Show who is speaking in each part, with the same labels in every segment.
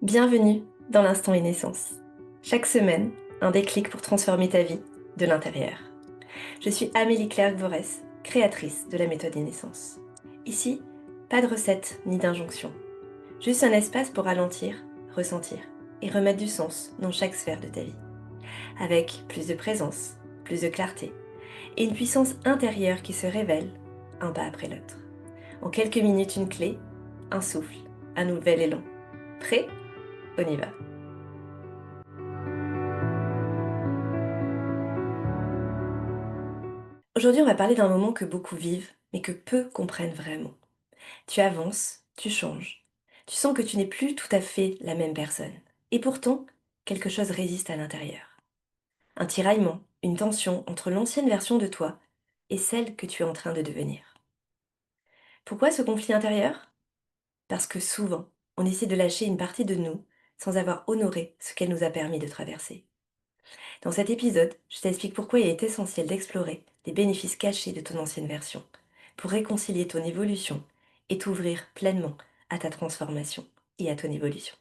Speaker 1: Bienvenue dans l'instant e-naissance. Chaque semaine, un déclic pour transformer ta vie de l'intérieur. Je suis Amélie Clerc-Vorès, créatrice de la méthode e-naissance. Ici, pas de recette ni d'injonction. Juste un espace pour ralentir, ressentir et remettre du sens dans chaque sphère de ta vie. Avec plus de présence, plus de clarté et une puissance intérieure qui se révèle un pas après l'autre. En quelques minutes, une clé, un souffle, un nouvel élan. Prêt? On y va. Aujourd'hui, on va parler d'un moment que beaucoup vivent, mais que peu comprennent vraiment. Tu avances, tu changes. Tu sens que tu n'es plus tout à fait la même personne. Et pourtant, quelque chose résiste à l'intérieur. Un tiraillement, une tension entre l'ancienne version de toi et celle que tu es en train de devenir. Pourquoi ce conflit intérieur? Parce que souvent, on essaie de lâcher une partie de nous sans avoir honoré ce qu'elle nous a permis de traverser. Dans cet épisode, je t'explique pourquoi il est essentiel d'explorer les bénéfices cachés de ton ancienne version, pour réconcilier ton évolution et t'ouvrir pleinement à ta transformation et à ton évolution.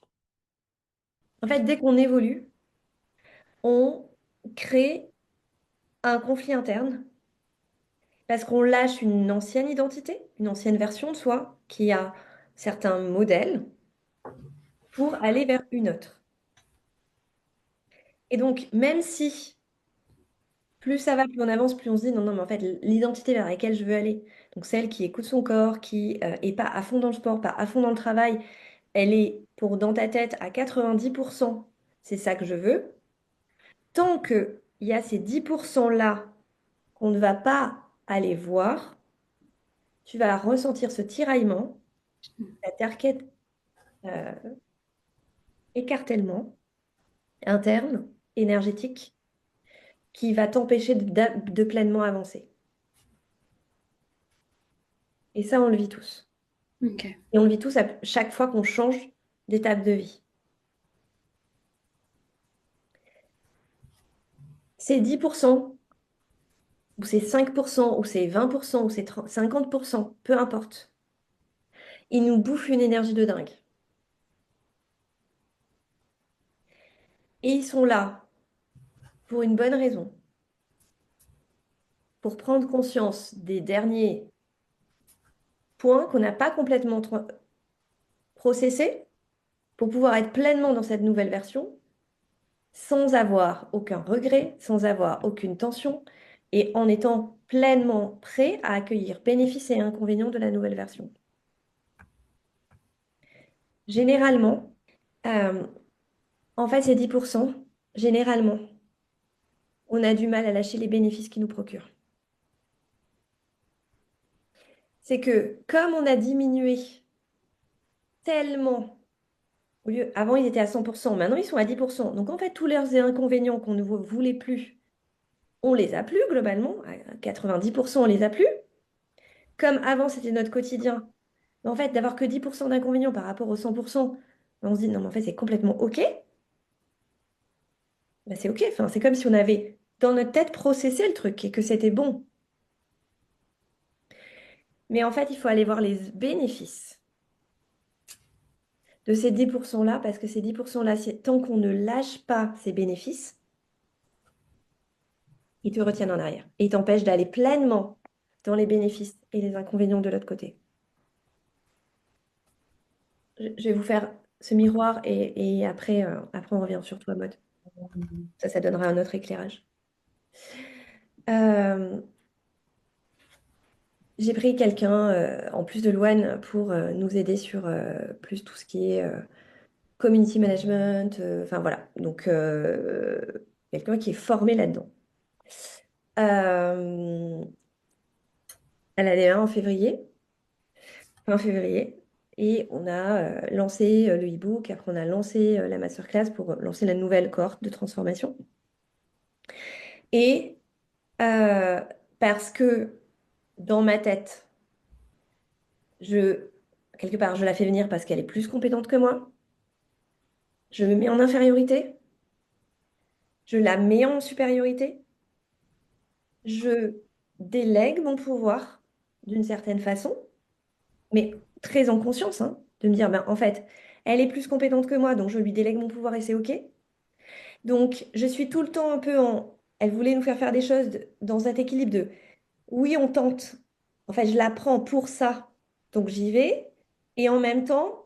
Speaker 1: En fait, dès qu'on évolue, on crée un conflit interne parce qu'on lâche une ancienne identité, une ancienne version de soi qui a certains modèles pour aller vers une autre. Et donc, même si plus ça va, plus on avance, plus on se dit non, non, mais en fait, l'identité vers laquelle je veux aller, donc celle qui écoute son corps, qui est pas à fond dans le sport, pas à fond dans le travail, elle est pour dans ta tête à 90%, c'est ça que je veux. Tant qu'il y a ces 10%-là qu'on ne va pas aller voir, tu vas ressentir ce tiraillement, cet euh, écartèlement interne, énergétique, qui va t'empêcher de pleinement avancer. Et ça, on le vit tous.
Speaker 2: Ok.
Speaker 1: Et on le vit tous à chaque fois qu'on change d'étape de vie. C'est 10%, ou c'est 5%, ou c'est 20%, ou c'est 50%, peu importe. Ils nous bouffent une énergie de dingue. Et ils sont là pour une bonne raison, pour prendre conscience des derniers points qu'on n'a pas complètement processés, pour pouvoir être pleinement dans cette nouvelle version, sans avoir aucun regret, sans avoir aucune tension, et en étant pleinement prêt à accueillir bénéfices et inconvénients de la nouvelle version. Généralement, euh, en fait, ces 10%, généralement, on a du mal à lâcher les bénéfices qu'ils nous procurent. C'est que comme on a diminué tellement, avant ils étaient à 100%, maintenant ils sont à 10%. Donc en fait, tous leurs inconvénients qu'on ne voulait plus, on les a plus globalement. À 90%, on les a plus. Comme avant, c'était notre quotidien. Mais en fait, d'avoir que 10% d'inconvénients par rapport aux 100%, on se dit non, mais en fait, c'est complètement OK. Ben, c'est OK. Enfin, c'est comme si on avait dans notre tête processé le truc et que c'était bon. Mais en fait, il faut aller voir les bénéfices de ces 10%-là, parce que ces 10%-là, tant qu'on ne lâche pas ces bénéfices, ils te retiennent en arrière et ils t'empêchent d'aller pleinement dans les bénéfices et les inconvénients de l'autre côté. Je vais vous faire ce miroir et après, après, on revient sur toi, mode. Ça donnera un autre éclairage. Euh, j'ai pris quelqu'un, en plus de Loane, pour nous aider sur plus tout ce qui est community management. Enfin voilà, donc quelqu'un qui est formé là-dedans. Euh, elle a démarré en février, fin février, et on a lancé le e-book. Après, on a lancé la masterclass pour lancer la nouvelle cohorte de transformation. Et euh, parce que dans ma tête, je, quelque part, je la fais venir parce qu'elle est plus compétente que moi. Je me mets en infériorité. Je la mets en supériorité. Je délègue mon pouvoir d'une certaine façon, mais très en conscience, hein, de me dire, ben, en fait, Elle est plus compétente que moi, donc je lui délègue mon pouvoir et c'est OK. Donc, je suis tout le temps un peu en... Elle voulait nous faire faire des choses dans cet équilibre de oui, on tente. En fait, je la prends pour ça, donc j'y vais. Et en même temps,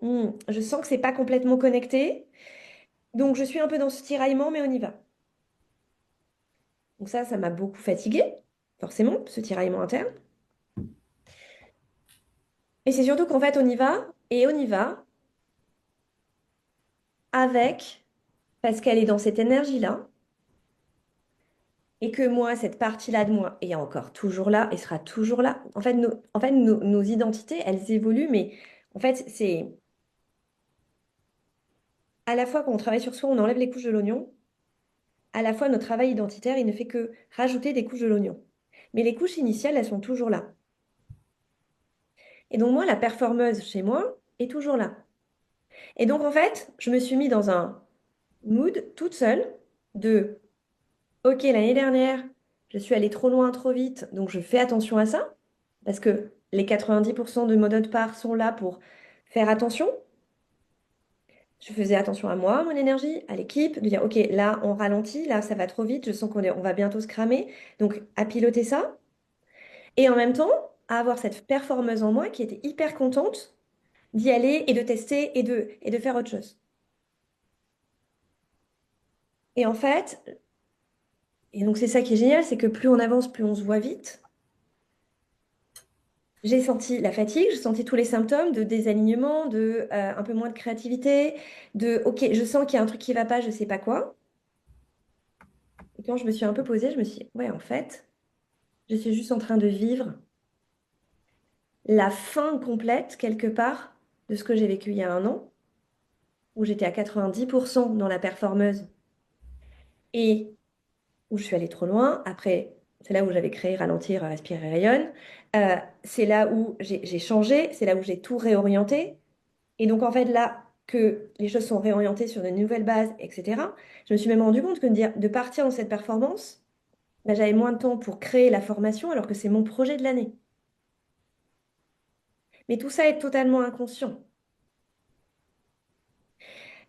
Speaker 1: je sens que c'est pas complètement connecté. Donc, je suis un peu dans ce tiraillement, mais on y va. Donc ça m'a beaucoup fatiguée, forcément, ce tiraillement interne. Et c'est surtout qu'en fait, on y va, et on y va avec, parce qu'elle est dans cette énergie-là, et que moi, cette partie-là de moi est encore toujours là et sera toujours là. En fait, nos identités, elles évoluent, mais en fait, c'est à la fois quand on travaille sur soi, on enlève les couches de l'oignon, à la fois notre travail identitaire, il ne fait que rajouter des couches de l'oignon. Mais les couches initiales, elles sont toujours là. Et donc moi, la performeuse chez moi est toujours là. Et donc en fait, je me suis mis dans un mood toute seule de OK, l'année dernière, je suis allée trop loin, trop vite, donc je fais attention à ça, parce que les 90% de mon autre part sont là pour faire attention. Je faisais attention à moi, à mon énergie, à l'équipe, de dire, OK, là, on ralentit, là, ça va trop vite, je sens on va bientôt se cramer. Donc, à piloter ça. Et en même temps, à avoir cette performeuse en moi qui était hyper contente d'y aller et de tester et de faire autre chose. Et en fait, et donc c'est ça qui est génial, c'est que plus on avance, plus on se voit vite. J'ai senti la fatigue, j'ai senti tous les symptômes de désalignement, de un peu moins de créativité, de OK, je sens qu'il y a un truc qui va pas, je sais pas quoi. Et quand je me suis un peu posée, je me suis dit, ouais, en fait, je suis juste en train de vivre la fin complète, quelque part, de ce que j'ai vécu il y a un an, où j'étais à 90% dans la performeuse et où je suis allée trop loin. Après, c'est là où j'avais créé Ralentir, Respirer, Rayonne. C'est là où j'ai changé, c'est là où j'ai tout réorienté. Et donc, en fait, là que les choses sont réorientées sur de nouvelles bases, etc., je me suis même rendu compte que de partir dans cette performance, bah, j'avais moins de temps pour créer la formation alors que c'est mon projet de l'année. Mais tout ça est totalement inconscient.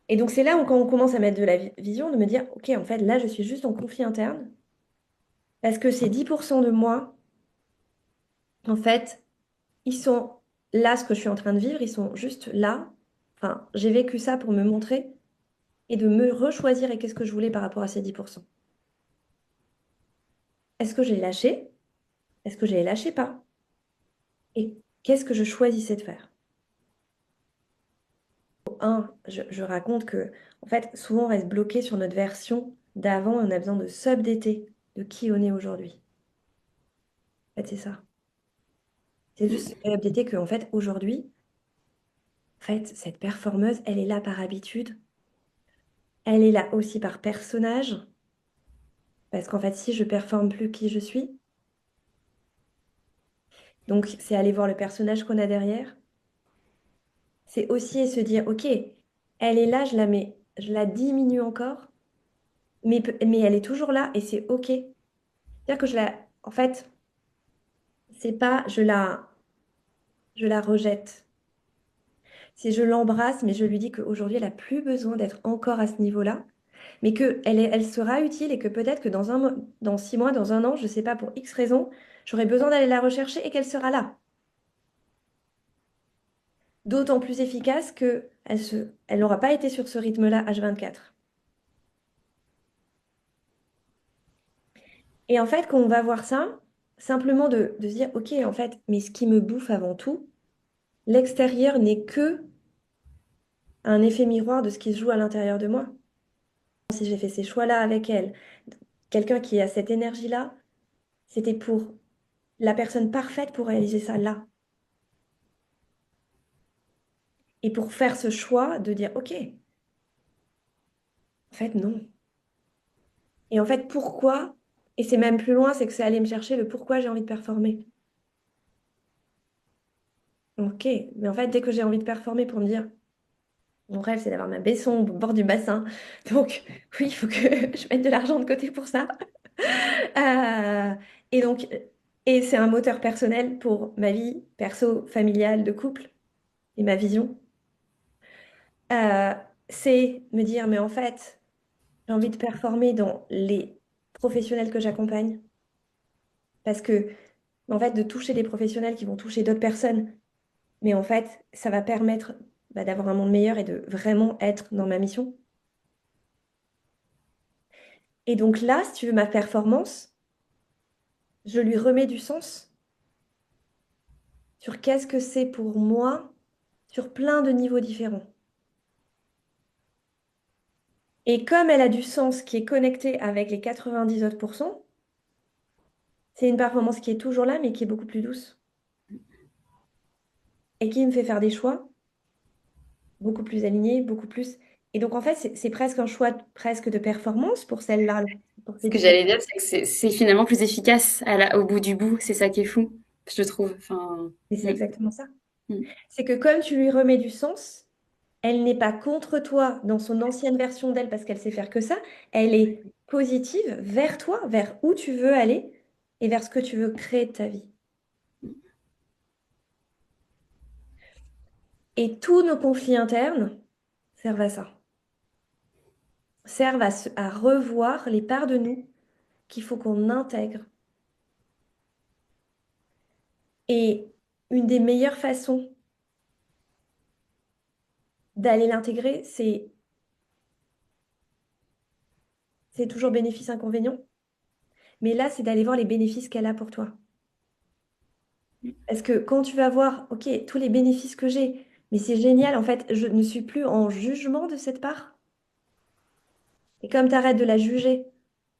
Speaker 1: Et donc, c'est là où, quand on commence à mettre de la vision, de me dire, OK, en fait, là, je suis juste en conflit interne, parce que ces 10% de moi, en fait, ils sont là, ce que je suis en train de vivre, ils sont juste là. Enfin, j'ai vécu ça pour me montrer et de me rechoisir et qu'est-ce que je voulais par rapport à ces 10%. Est-ce que je les lâché? Est-ce que je les lâché pas? Et qu'est-ce que je choisissais de faire? Je raconte que, en fait, souvent on reste bloqué sur notre version d'avant et on a besoin de s'updater de qui on est aujourd'hui. En fait, c'est ça. C'est juste updater que, en fait, aujourd'hui, en fait, cette performeuse, elle est là par habitude. Elle est là aussi par personnage. Parce qu'en fait, si je performe plus qui je suis, donc c'est aller voir le personnage qu'on a derrière. C'est aussi se dire, OK, elle est là, je la diminue encore, mais elle est toujours là et c'est OK. C'est-à-dire que en fait, c'est pas, je la rejette. C'est je l'embrasse, mais je lui dis qu'aujourd'hui, elle a plus besoin d'être encore à ce niveau-là, mais elle sera utile et que peut-être que dans 6 mois, dans un an, je sais pas, pour X raisons, j'aurai besoin d'aller la rechercher et qu'elle sera là. D'autant plus efficace que elle n'aura pas été sur ce rythme-là H24. Et en fait, quand on va voir ça, simplement de se dire, OK, en fait, mais ce qui me bouffe avant tout, l'extérieur n'est que un effet miroir de ce qui se joue à l'intérieur de moi. Si j'ai fait ces choix-là avec elle, quelqu'un qui a cette énergie-là, c'était pour la personne parfaite pour réaliser ça là. Et pour faire ce choix de dire, OK, en fait, non. Et en fait, pourquoi? Et c'est même plus loin, c'est que c'est aller me chercher le pourquoi j'ai envie de performer. OK, mais en fait, dès que j'ai envie de performer pour me dire, mon rêve, c'est d'avoir ma baisson au bord du bassin. Donc, oui, il faut que je mette de l'argent de côté pour ça. Euh, et donc, et c'est un moteur personnel pour ma vie perso, familiale, de couple et ma vision. Euh, c'est me dire, mais en fait, j'ai envie de performer dans les professionnels que j'accompagne. Parce que, en fait, de toucher des professionnels qui vont toucher d'autres personnes, mais en fait, ça va permettre d'avoir un monde meilleur et de vraiment être dans ma mission. Et donc là, si tu veux ma performance, je lui remets du sens sur qu'est-ce que c'est pour moi sur plein de niveaux différents. Et comme elle a du sens qui est connecté avec les 90 autres pourcents, c'est une performance qui est toujours là, mais qui est beaucoup plus douce. Et qui me fait faire des choix beaucoup plus alignés, beaucoup plus. Et donc, en fait, c'est presque un choix presque de performance pour celle-là, pour
Speaker 2: Ce
Speaker 1: ces
Speaker 2: que
Speaker 1: différentes.
Speaker 2: j'allais dire, c'est que c'est finalement plus efficace au bout du bout. C'est ça qui est fou, je trouve. Enfin,
Speaker 1: Et c'est exactement ça.
Speaker 2: mm.
Speaker 1: C'est que comme tu lui remets du sens, elle n'est pas contre toi dans son ancienne version d'elle parce qu'elle sait faire que ça. Elle est positive vers toi, vers où tu veux aller et vers ce que tu veux créer de ta vie. Et tous nos conflits internes servent à ça. Servent à revoir les parts de nous qu'il faut qu'on intègre. Et une des meilleures façons d'aller l'intégrer, c'est toujours bénéfice-inconvénient. Mais là, c'est d'aller voir les bénéfices qu'elle a pour toi. Parce que quand tu vas voir, OK, tous les bénéfices que j'ai, mais c'est génial, en fait, je ne suis plus en jugement de cette part. Et comme tu arrêtes de la juger,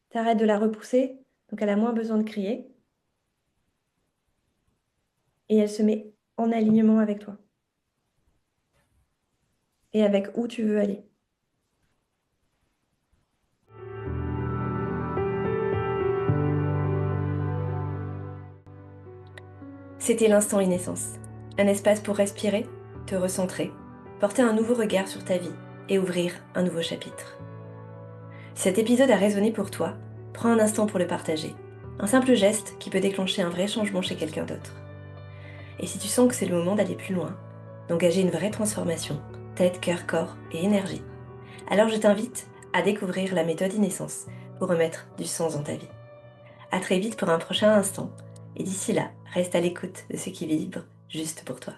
Speaker 1: tu arrêtes de la repousser, donc elle a moins besoin de crier, et elle se met en alignement avec toi et avec où tu veux aller. C'était l'instant Inessence, un espace pour respirer, te recentrer, porter un nouveau regard sur ta vie et ouvrir un nouveau chapitre. Si cet épisode a résonné pour toi, prends un instant pour le partager. Un simple geste qui peut déclencher un vrai changement chez quelqu'un d'autre. Et si tu sens que c'est le moment d'aller plus loin, d'engager une vraie transformation, tête, cœur, corps et énergie, alors je t'invite à découvrir la méthode Inessence pour remettre du sens dans ta vie. À très vite pour un prochain instant, et d'ici là, reste à l'écoute de ce qui vibre juste pour toi.